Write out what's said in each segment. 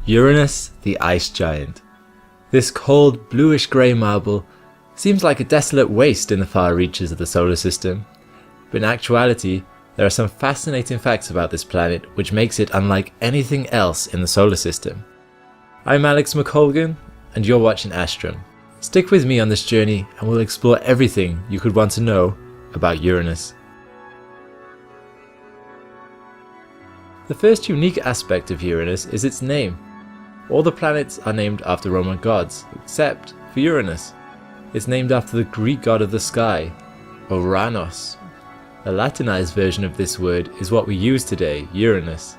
Uranus, the ice giant. This cold, bluish-grey marble seems like a desolate waste in the far reaches of the solar system, but in actuality, there are some fascinating facts about this planet which makes it unlike anything else in the solar system. I'm Alex McColgan, and you're watching Astrum. Stick with me on this journey and we'll explore everything you could want to know about Uranus. The first unique aspect of Uranus is its name. All the planets are named after Roman gods, except for Uranus. It's named after the Greek god of the sky, Uranus. A Latinized version of this word is what we use today, Uranus.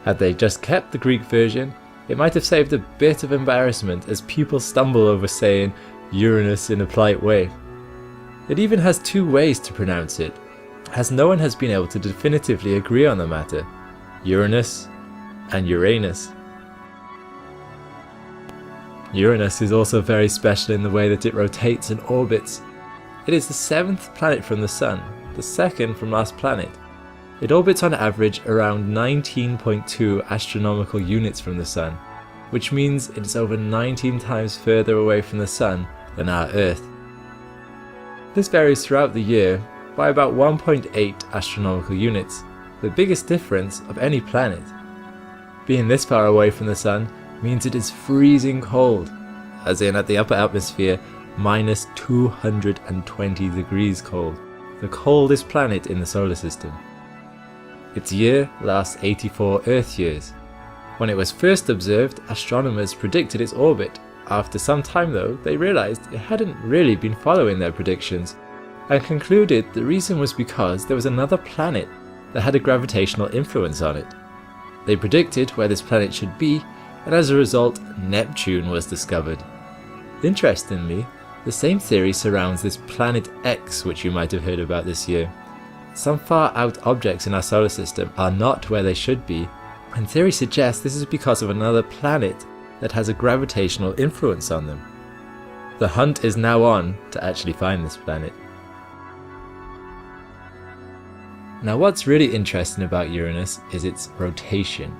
Had they just kept the Greek version, it might have saved a bit of embarrassment as people stumble over saying Uranus in a polite way. It even has two ways to pronounce it, as no one has been able to definitively agree on the matter: Uranus and Uranus. Uranus is also very special in the way that it rotates and orbits. It is the 7th planet from the Sun, the 2nd from last planet. It orbits on average around 19.2 astronomical units from the Sun, which means it is over 19 times further away from the Sun than our Earth. This varies throughout the year by about 1.8 astronomical units, the biggest difference of any planet. Being this far away from the Sun means it is freezing cold, as in at the upper atmosphere, minus 220 degrees cold, the coldest planet in the solar system. Its year lasts 84 Earth years. When it was first observed, astronomers predicted its orbit. After some time though, they realized it hadn't really been following their predictions, and concluded the reason was because there was another planet that had a gravitational influence on it. They predicted where this planet should be, and as a result, Neptune was discovered. Interestingly, the same theory surrounds this Planet X, which you might have heard about this year. Some far out objects in our solar system are not where they should be, and theory suggests this is because of another planet that has a gravitational influence on them. The hunt is now on to actually find this planet. Now what's really interesting about Uranus is its rotation.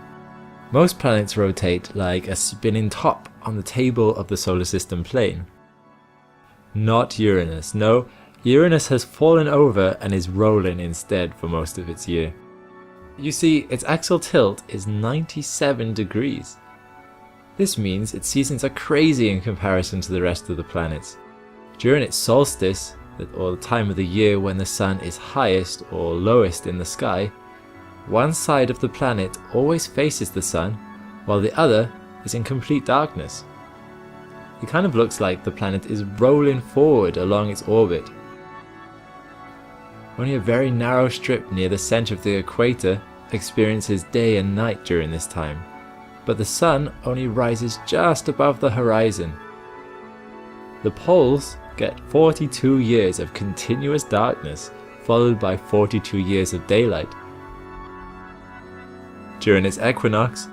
Most planets rotate like a spinning top on the table of the solar system plane. Not Uranus. No, Uranus has fallen over and is rolling instead for most of its year. You see, its axial tilt is 97 degrees. This means its seasons are crazy in comparison to the rest of the planets. During its solstice, or the time of the year when the sun is highest or lowest in the sky, one side of the planet always faces the sun, while the other is in complete darkness. It kind of looks like the planet is rolling forward along its orbit. Only a very narrow strip near the center of the equator experiences day and night during this time, but the sun only rises just above the horizon. The poles get 42 years of continuous darkness, followed by 42 years of daylight. During its equinox,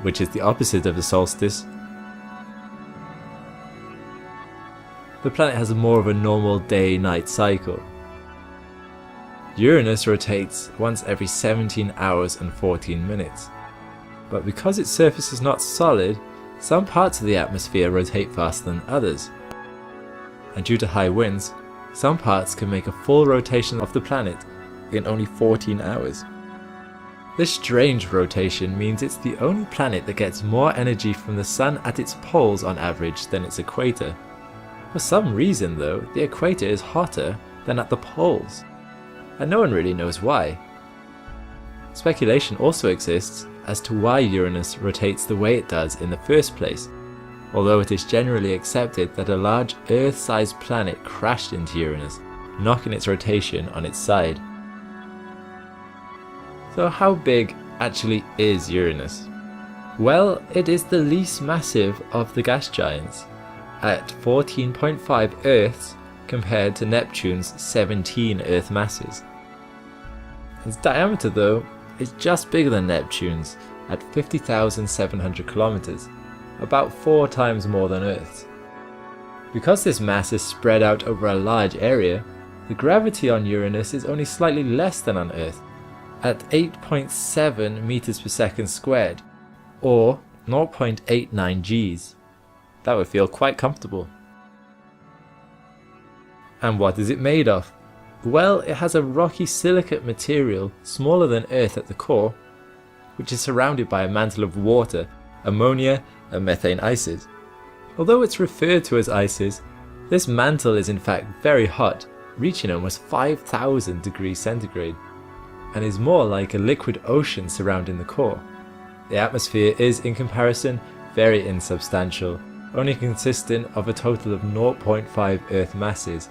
which is the opposite of the solstice, the planet has more of a normal day-night cycle. Uranus rotates once every 17 hours and 14 minutes. But because its surface is not solid, some parts of the atmosphere rotate faster than others. And due to high winds, some parts can make a full rotation of the planet in only 14 hours. This strange rotation means it's the only planet that gets more energy from the sun at its poles on average than its equator. For some reason though, the equator is hotter than at the poles, and no one really knows why. Speculation also exists as to why Uranus rotates the way it does in the first place, although it is generally accepted that a large Earth-sized planet crashed into Uranus, knocking its rotation on its side. So how big actually is Uranus? Well, it is the least massive of the gas giants, at 14.5 Earths compared to Neptune's 17 Earth masses. Its diameter though is just bigger than Neptune's at 50,700 kilometers, about 4 times more than Earth's. Because this mass is spread out over a large area, the gravity on Uranus is only slightly less than on Earth, at 8.7 meters per second squared, or 0.89 Gs. That would feel quite comfortable. And what is it made of? Well, it has a rocky silicate material smaller than Earth at the core, which is surrounded by a mantle of water, ammonia and methane ices. Although it's referred to as ices, this mantle is in fact very hot, reaching almost 5,000 degrees centigrade, and is more like a liquid ocean surrounding the core. The atmosphere is, in comparison, very insubstantial, only consisting of a total of 0.5 Earth masses,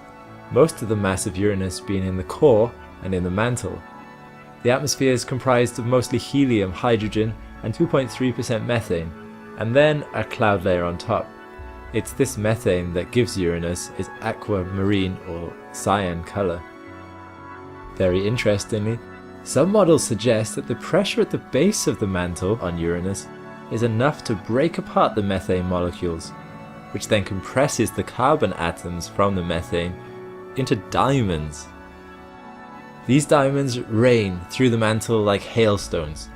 most of the mass of Uranus being in the core and in the mantle. The atmosphere is comprised of mostly helium, hydrogen and 2.3% methane, and then a cloud layer on top. It's this methane that gives Uranus its aquamarine or cyan colour. Very interestingly, some models suggest that the pressure at the base of the mantle on Uranus is enough to break apart the methane molecules, which then compresses the carbon atoms from the methane into diamonds. These diamonds rain through the mantle like hailstones.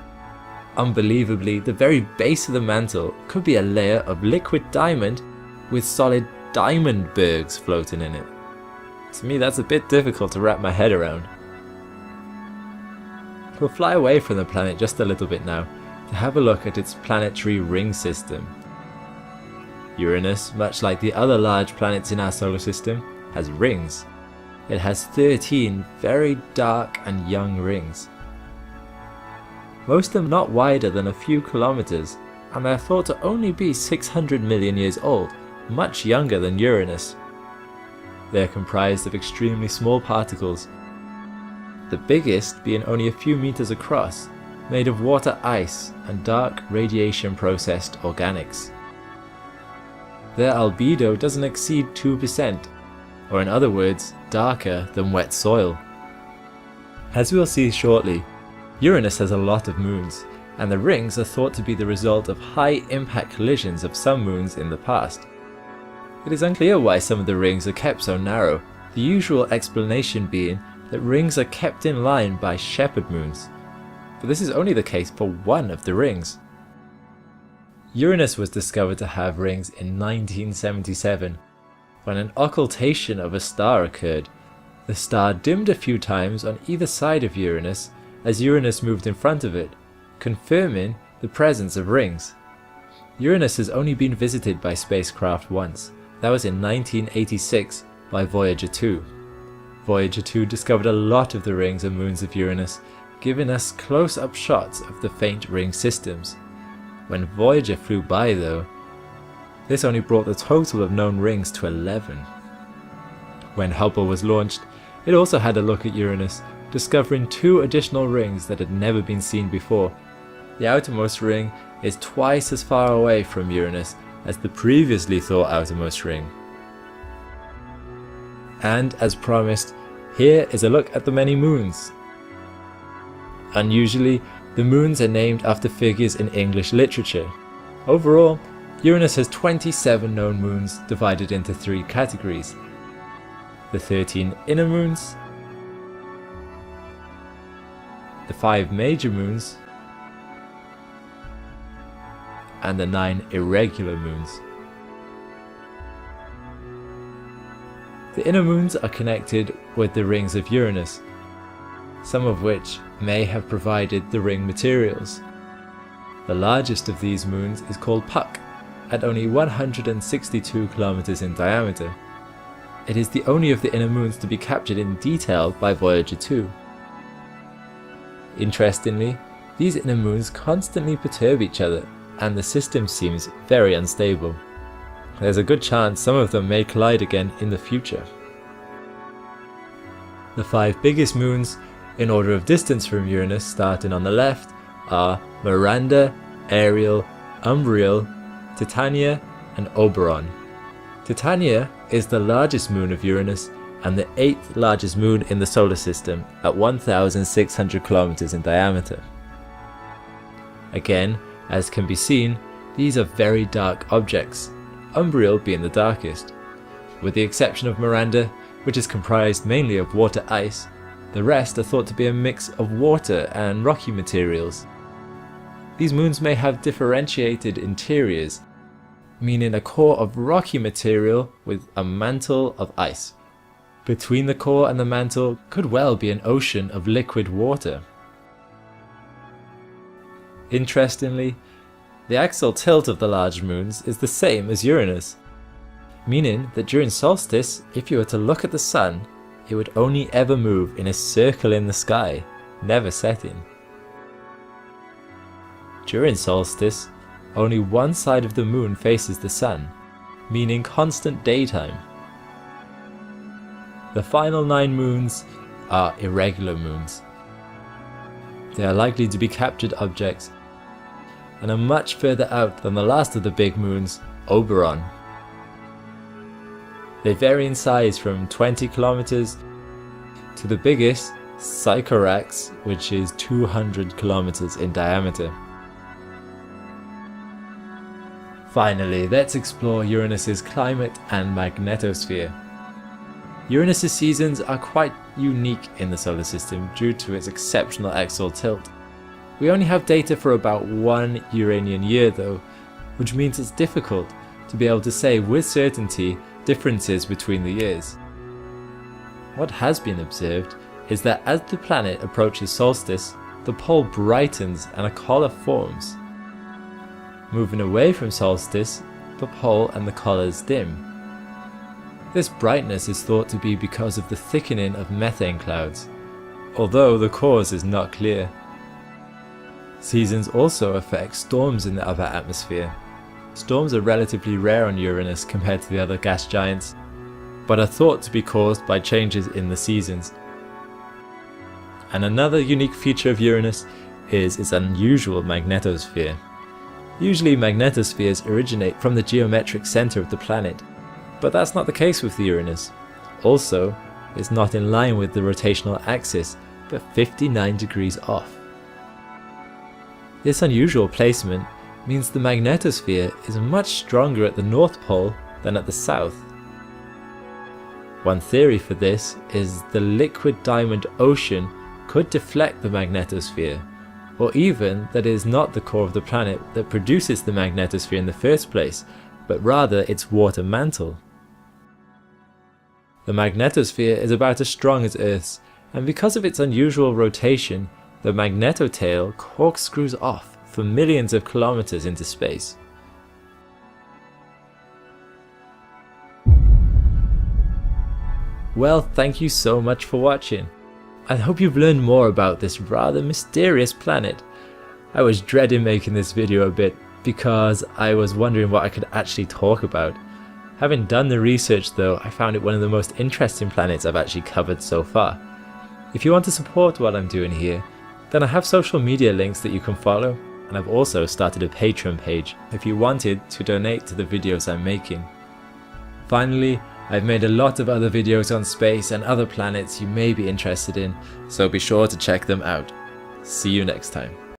Unbelievably, the very base of the mantle could be a layer of liquid diamond with solid diamond bergs floating in it. To me, that's a bit difficult to wrap my head around. We'll fly away from the planet just a little bit now to have a look at its planetary ring system. Uranus, much like the other large planets in our solar system, has rings. It has 13 very dark and young rings. Most of them not wider than a few kilometers, and they are thought to only be 600 million years old, much younger than Uranus. They are comprised of extremely small particles, the biggest being only a few meters across, made of water ice and dark radiation processed organics. Their albedo doesn't exceed 2%, or in other words, darker than wet soil. As we'll see shortly, Uranus has a lot of moons, and the rings are thought to be the result of high impact collisions of some moons in the past. It is unclear why some of the rings are kept so narrow, the usual explanation being that rings are kept in line by shepherd moons, but this is only the case for one of the rings. Uranus was discovered to have rings in 1977, when an occultation of a star occurred. The star dimmed a few times on either side of Uranus as Uranus moved in front of it, confirming the presence of rings. Uranus has only been visited by spacecraft once. That was in 1986 by Voyager 2. Voyager 2 discovered a lot of the rings and moons of Uranus, giving us close-up shots of the faint ring systems. When Voyager flew by though, this only brought the total of known rings to 11. When Hubble was launched, it also had a look at Uranus, discovering 2 additional rings that had never been seen before. The outermost ring is twice as far away from Uranus as the previously thought outermost ring. And as promised, here is a look at the many moons. Unusually, the moons are named after figures in English literature. Overall, Uranus has 27 known moons divided into 3 categories: the 13 inner moons, the 5 major moons, and the 9 irregular moons. The inner moons are connected with the rings of Uranus, some of which may have provided the ring materials. The largest of these moons is called Puck, at only 162 kilometers in diameter. It is the only of the inner moons to be captured in detail by Voyager 2. Interestingly, these inner moons constantly perturb each other, and the system seems very unstable. There's a good chance some of them may collide again in the future. The 5 biggest moons, in order of distance from Uranus starting on the left, are Miranda, Ariel, Umbriel, Titania and Oberon. Titania is the largest moon of Uranus and the 8th largest moon in the solar system at 1,600 kilometers in diameter. Again, as can be seen, these are very dark objects, Umbriel being the darkest. With the exception of Miranda, which is comprised mainly of water ice, The rest are thought to be a mix of water and rocky materials. These moons may have differentiated interiors, meaning a core of rocky material with a mantle of ice. Between the core and the mantle could well be an ocean of liquid water. Interestingly, the axial tilt of the large moons is the same as Uranus, meaning that during solstice, if you were to look at the sun, it would only ever move in a circle in the sky, never setting. During solstice, only one side of the moon faces the sun, meaning constant daytime. The final 9 moons are irregular moons. They are likely to be captured objects and are much further out than the last of the big moons, Oberon. They vary in size from 20 kilometers to the biggest, Sycorax, which is 200 kilometers in diameter. Finally, let's explore Uranus's climate and magnetosphere. Uranus's seasons are quite unique in the solar system due to its exceptional axial tilt. We only have data for about 1 Uranian year though, which means it's difficult to be able to say with certainty differences between the years. What has been observed is that as the planet approaches solstice, the pole brightens and a collar forms. Moving away from solstice, the pole and the collars dim. This brightness is thought to be because of the thickening of methane clouds, although the cause is not clear. Seasons also affect storms in the upper atmosphere. Storms are relatively rare on Uranus compared to the other gas giants, but are thought to be caused by changes in the seasons. And another unique feature of Uranus is its unusual magnetosphere. Usually magnetospheres originate from the geometric center of the planet, but that's not the case with the Uranus. Also, it's not in line with the rotational axis, but 59 degrees off. This unusual placement means the magnetosphere is much stronger at the North Pole than at the South. One theory for this is the liquid diamond ocean could deflect the magnetosphere, or even that it is not the core of the planet that produces the magnetosphere in the first place, but rather its water mantle. The magnetosphere is about as strong as Earth's, and because of its unusual rotation, the magnetotail corkscrews off for millions of kilometers into space. Well, thank you so much for watching. I hope you've learned more about this rather mysterious planet. I was dreading making this video a bit because I was wondering what I could actually talk about. Having done the research though, I found it one of the most interesting planets I've actually covered so far. If you want to support what I'm doing here, then I have social media links that you can follow, and I've also started a Patreon page if you wanted to donate to the videos I'm making. Finally, I've made a lot of other videos on space and other planets you may be interested in, so be sure to check them out. See you next time.